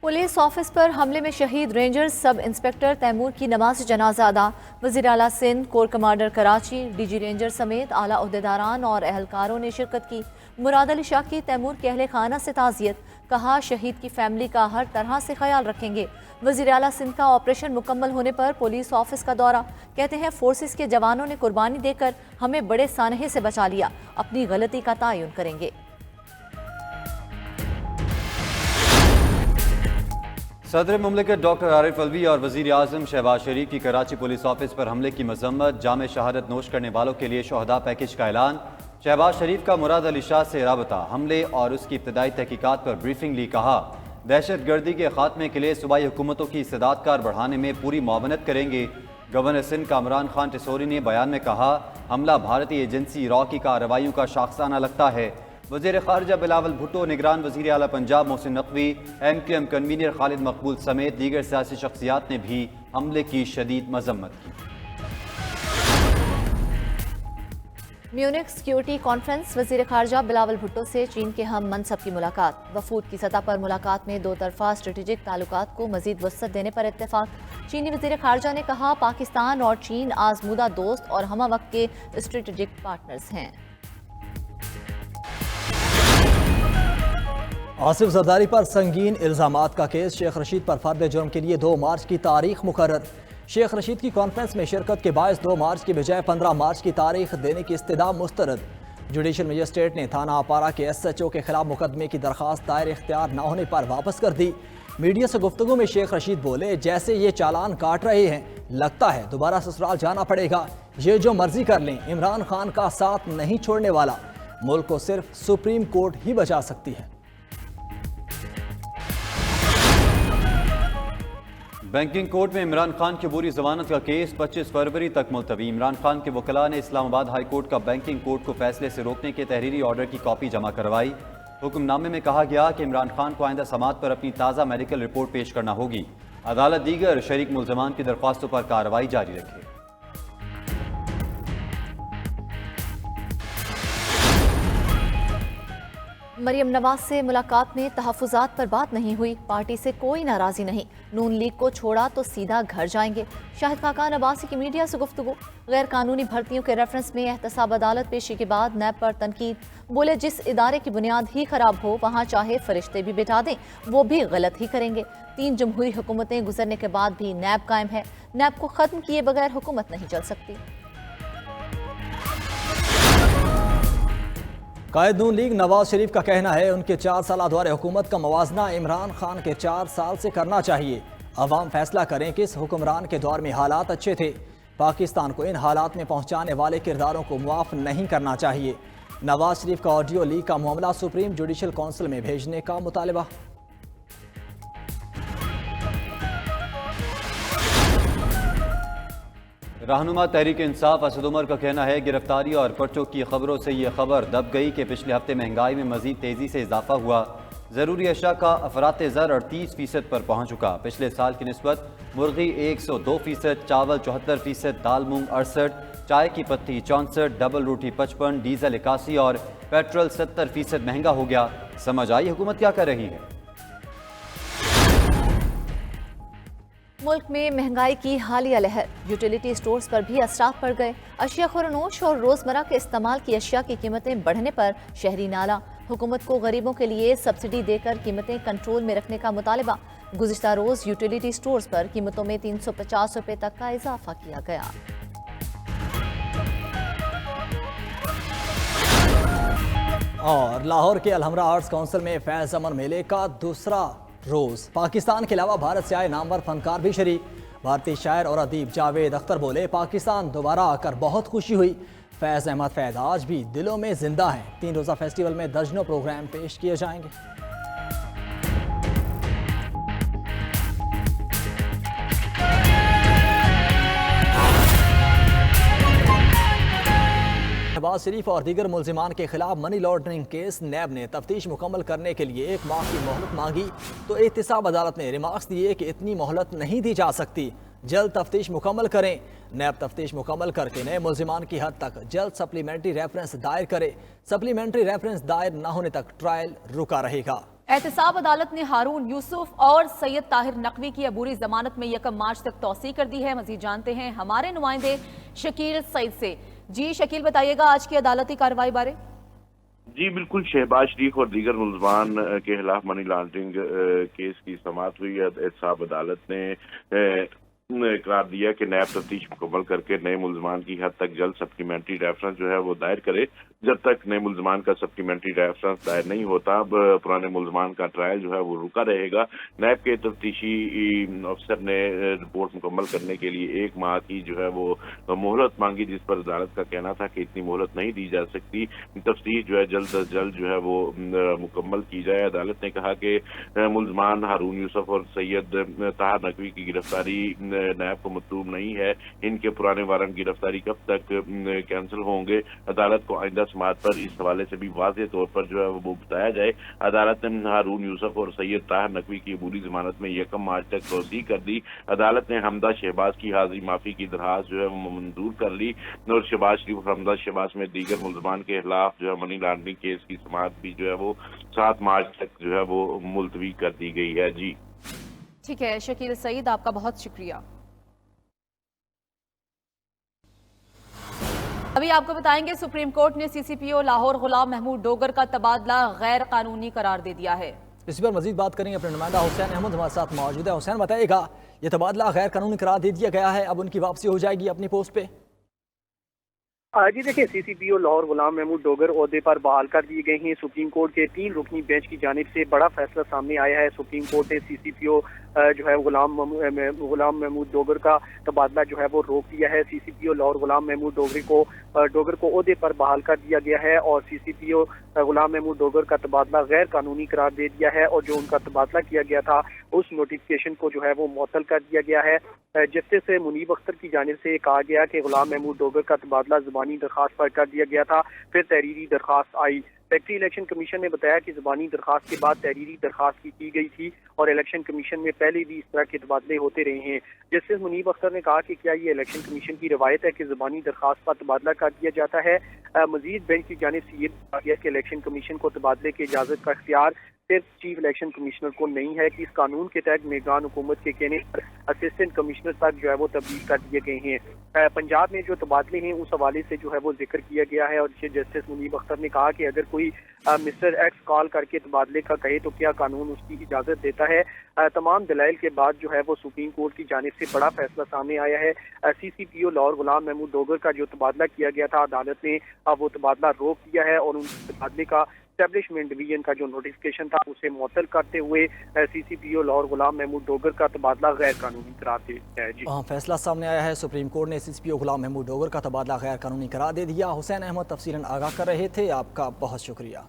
Police office पर हमले में शहीद रेंजर सब इंस्पेक्टर तैमूर की नमाज जनाजा अदा। वज़ीर आला Sindh, core commander Karachi, DG ranger समेत आला ओहदेदारान और अहलकारों ने शिरकत की। मुराद अली शाह की तैमूर के अहले खाना से ताज़ियत, कहा शहीद की फैमिली का हर तरह से ख्याल रखेंगे। वज़ीर आला सिंध का ऑपरेशन मुकम्मल होने पर पुलिस ऑफिस का दौरा, कहते हैं फोर्सेस के जवानों ने कुर्बानी देकर हमें बड़े सानहे से बचा लिया, अपनी गलती का तायुन करेंगे। सदर मुमलिकत डॉक्टर आरिफ अलवी और वज़ीर आज़म शहबाज शरीफ की कराची पुलिस ऑफिस पर हमले की मजम्मत, जाम शहादत नोश करने वालों के लिए शोहदा पैकेज का ऐलान। शहबाज शरीफ का मुराद अली शाह से राबता, हमले और उसकी इब्तदाई तहकीकात पर ब्रीफिंग ली। कहा दहशत गर्दी के खात्मे के लिए सूबाई हुकूमतों की इस्तेदादकार बढ़ाने में पूरी मुआवनत करेंगे। गवर्नर सिंध कामरान खान टिसोरी ने बयान में कहा हमला भारतीय एजेंसी रॉ की कार्रवाइयों का शाखसाना लगता है। वज़ीर ख़ारजा बिलावल भुट्टो, निगरान वज़ीर आला पंजाब मोहसिन नकवी, MQM कन्वीनर खालिद मकबूल समेत दीगर सियासी शख्सियात ने भी हमले की शदीद मजम्मत की। म्यूनिख सिक्योरिटी कॉन्फ्रेंस, वज़ीर ख़ारजा बिलावल भुट्टो से चीन के हम मनसब की मुलाकात। वफूद की सतह पर मुलाकात में दो तरफा स्ट्रेटेजिक ताल्लुकात को मज़ीद वसअत देने पर इत्तेफाक। चीनी वज़ीर ख़ारजा ने कहा पाकिस्तान और चीन आज़मूदा दोस्त और हम वक्त के स्ट्रेटेजिक पार्टनर्स हैं। आसिफ जरदारी पर संगीन इल्ज़ामात का केस, शेख रशीद पर फर्द जुर्म के लिए 2 मार्च की तारीख मुकर्रर। शेख रशीद की कॉन्फ्रेंस में शिरकत के बायस 2 मार्च की बजाय 15 मार्च की तारीख देने की इस्तदा मुस्तरद। जुडिशल मजिस्ट्रेट ने थाना अपारा के SHO के खिलाफ मुकदमे की दरख्वास्त दायर इख्तियार न होने पर वापस कर दी। मीडिया से गुफ्तगू में शेख रशीद बोले जैसे ये चालान काट रहे हैं, लगता है दोबारा ससुराल जाना पड़ेगा। ये जो मर्जी कर लें, इमरान खान का साथ नहीं छोड़ने वाला। मुल्क को सिर्फ सुप्रीम कोर्ट ही बचा सकती है। बैंकिंग कोर्ट में इमरान खान की बुरी जमानत का केस 25 फरवरी तक मुलतवी। इमरान खान के वकला ने इस्लामाबाद हाई कोर्ट का बैंकिंग कोर्ट को फैसले से रोकने के तहरीरी ऑर्डर की कॉपी जमा करवाई। हुक्मनामे में कहा गया कि इमरान खान को आइंदा समात पर अपनी ताज़ा मेडिकल रिपोर्ट पेश करना होगी। अदालत दीगर शरीक मुल्ज़मान की दरख्वास्तों पर कार्रवाई जारी रखे। मरियम नवाज से मुलाकात में तहफ़्फ़ुज़ात पर बात नहीं हुई, पार्टी से कोई नाराज़ी नहीं, नून लीग को छोड़ा तो सीधा घर जाएंगे। शाहिद खाकान अब्बासी की मीडिया से गुफ्तगू, गैर कानूनी भर्तियों के रेफरेंस में एहतसाब अदालत पेशी के बाद नैब पर तनकीद। बोले जिस इदारे की बुनियाद ही खराब हो वहाँ चाहे फरिश्ते भी बिठा दें वो भी गलत ही करेंगे। 3 जमहूरी हुकूमतें गुजरने के बाद भी नैब कायम है, नैब को ख़त्म किए बगैर हुकूमत नहीं चल सकती। कायद नून लीग नवाज शरीफ का कहना है उनके 4 साल दौरे हुकूमत का मवाजना इमरान खान के 4 साल से करना चाहिए। अवाम फैसला करें कि इस हुक्मरान के दौर में हालात अच्छे थे। पाकिस्तान को इन हालात में पहुंचाने वाले किरदारों को मुआफ नहीं करना चाहिए। नवाज शरीफ का ऑडियो लीक का मामला सुप्रीम जुडिशल काउंसिल में भेजने का मुतालबा। रहनुमा तहरीक इंसाफ असद उमर का कहना है गिरफ्तारी और पर्चों की खबरों से ये खबर दब गई कि पिछले हफ्ते महंगाई में मजीद तेज़ी से इजाफा हुआ। ज़रूरी अशा का अफराते ज़र 38% पर पहुँच चुका। पिछले साल की निस्बत मुर्गी 102%, चावल 74%, दाल मूंग 68%, चाय की पत्ती 64%, डबल रोटी 55%, डीजल 81% और पेट्रोल 70% महंगा हो गया। समझ आई हुकूमत क्या कर रही है। मुल्क में महंगाई की हालिया लहर, यूटिलिटी स्टोर्स पर भी असरात पड़ गए। अशिया खुरनोश और रोज़मर्रा के इस्तेमाल की अशिया की कीमतें बढ़ने पर शहरी नाला, हुकूमत को गरीबों के लिए सब्सिडी देकर कीमतें कंट्रोल में रखने का मुतालबा। गुज़िश्ता रोज़ यूटिलिटी स्टोर्स पर कीमतों में 350 रुपये तक का इजाफा किया गया। और लाहौर के अलहमरा आर्ट्स काउंसिल में फैज़ अमन मेले का दूसरा रोज़, पाकिस्तान के अलावा भारत से आए नामवर फनकार भी शरीक। भारतीय शायर और अदीब जावेद अख्तर बोले पाकिस्तान दोबारा आकर बहुत खुशी हुई। फैज़ अहमद फैज़ आज भी दिलों में जिंदा हैं। 3 रोज़ा फेस्टिवल में दर्जनों प्रोग्राम पेश किए जाएंगे। शहबाज शरीफ और दीगर मुल्जिमान के खिलाफ मनी लॉन्ड्रिंग केस, नैब ने तफ्तीश मुकम्मल करने के लिए 1 माह की मोहलत मांगी तो एहतसाब अदालत ने रिमार्क्स दिए कि इतनी मोहलत नहीं दी जा सकती, जल्द तफ्तीश मुकम्मल करें। नैब तफ्तीश मुकम्मल करके नए मुल्जिमान की हद तक जल्द सप्लीमेंट्री रेफरेंस दायर करे। सप्लीमेंट्री रेफरेंस दायर न होने तक ट्रायल रुका रहेगा। एहतसाब अदालत ने हारून यूसुफ और सैयद ताहिर नकवी की अबूरी जमानत में 1 मार्च तक तौसी कर दी है। मजीद जानते हैं हमारे नुमाइंदे शकील सईद से। जी शकील, बताइएगा आज की अदालती कार्रवाई बारे। जी बिल्कुल, शहबाज शरीफ और दीगर मुलजमान के खिलाफ मनी लॉन्ड्रिंग केस की समाअत हुई। एहतसाब अदालत ने करार दिया कि नैब तफ्तीश मुकम्मल करके नए मुलजमान की हद तक जल्द सप्लीमेंट्री रेफरेंस जो है वो दायर करे। जब तक नए मुलजमान का सप्लीमेंट्री रेफरेंस दायर नहीं होता पुराने मुलजमान का ट्रायल जो है वो रुका रहेगा। नैब के तफ्तीशी अफसर ने रिपोर्ट मुकम्मल करने के लिए 1 माह की जो है वो मोहलत मांगी, जिस पर अदालत का कहना था कि इतनी मोहलत नहीं दी जा सकती, तफ्तीश जो है जल्द अज जल्द जो है वो मुकम्मल की जाए। अदालत ने कहा कि मुलजमान हारून यूसुफ और सैयद ताहिर नकवी की गिरफ्तारी नैब को मतलूब नहीं है। इनके पुराने वारंट गिरफ्तारी कब तक कैंसिल होंगे, अदालत को आइंदा समाअत पर इस हवाले से भी वाज़ेह तौर पर जो है वो बताया जाए। अदालत ने हारून यूसुफ और सैयद ताहिर नकवी की अबूरी जमानत में 1 मार्च तक तौसीह कर दी। अदालत ने हमदा शहबाज की हाजिरी माफी की दरखास्त जो है वो मंजूर कर ली और शहबाज शरीफ और हमदा शहबाज में दीगर मुलजमान के खिलाफ जो है मनी लॉन्ड्रिंग केस की समाअत भी जो है वो 7 मार्च तक जो है वो मुलतवी कर दी गई है। जी ठीक है शकील सईद, आपका बहुत शुक्रिया। अभी आपको बताएंगे सुप्रीम कोर्ट ने CCPO लाहौर गुलाम महमूद डोगर का तबादला गैर कानूनी करार दे दिया है। इस पर मजीद बात करेंगे अपने नुमाइंदा हुसैन अहमद हमारे साथ मौजूद है। हुसैन, बताइएगा, ये तबादला गैर कानूनी करार दे दिया गया है, अब उनकी वापसी हो जाएगी अपनी पोस्ट पे? जी देखिए, CCPO लाहौर गुलाम महमूद डोगर ओहदे पर बहाल कर दिए गए हैं। सुप्रीम कोर्ट के 3 रुकनी बेंच की जानिब से बड़ा फैसला सामने आया है। सुप्रीम कोर्ट ने CCPO जो है गुलाम महमूद डोगर का तबादला जो है वो रोक दिया है। CCPO लाहौर गुलाम महमूद डोगर को ओहदे पर बहाल कर दिया गया है और CCPO गुलाम महमूद डोगर का तबादला गैर कानूनी करार दे दिया है और जो उनका तबादला किया गया था उस नोटिफिकेशन को जो है वो मुअत्तल कर दिया गया है। जस्टिस मुनीब अख्तर की जानिब से कहा गया कि गुलाम महमूद डोगर का तबादला ज़बानी दरखास्त पर कर दिया गया था, फिर तहरीरी दरखास्त आई। सेक्रेटरी इलेक्शन कमीशन ने बताया कि ज़बानी दरखास्त के बाद तहरीरी दरखास्त की गई थी और इलेक्शन कमीशन में पहले भी इस तरह के तबादले होते रहे हैं। जस्टिस मुनीब अख्तर ने कहा कि क्या ये इलेक्शन कमीशन की रवायत है कि ज़बानी दरखास्त पर तबादला कर दिया जाता है। मजीद बेंच की जानिब से ये कहा गया कि इलेक्शन कमीशन को तबादले की इजाज़त का इख्तियार सिर्फ चीफ इलेक्शन कमिश्नर को नहीं है कि इस कानून के तहत निगरान हुकूमत के कहने पर असिस्टेंट कमिश्नर तक जो है वो तब्दील कर दिए गए हैं। पंजाब में जो तबादले हैं उस हवाले से जो है वो जिक्र किया गया है और जस्टिस मुनीब अख्तर ने कहा कि अगर कोई मिस्टर एक्स कॉल करके तबादले का कहे तो क्या कानून उसकी इजाज़त देता है। तमाम दलाइल के बाद जो है वो सुप्रीम कोर्ट की जानिब से बड़ा फैसला सामने आया है। CCPO लाहौर गुलाम महमूद डोगर का जो तबादला किया गया था अदालत ने वो तबादला रोक दिया है और उन तबादले का एस्टेब्लिशमेंट डिवीजन का जो नोटिफिकेशन था उसे मुअत्तल करते हुए CCPO लाहौर गुलाम महमूद डोगर का तबादला गैर कानूनी करार दे दिया है। जी फैसला सामने आया है, सुप्रीम कोर्ट ने CCPO गुलाम महमूद डोगर का तबादला गैर कानूनी करार दे दिया। हुसैन अहमद तफसीलन आगाह कर रहे थे, आपका बहुत शुक्रिया।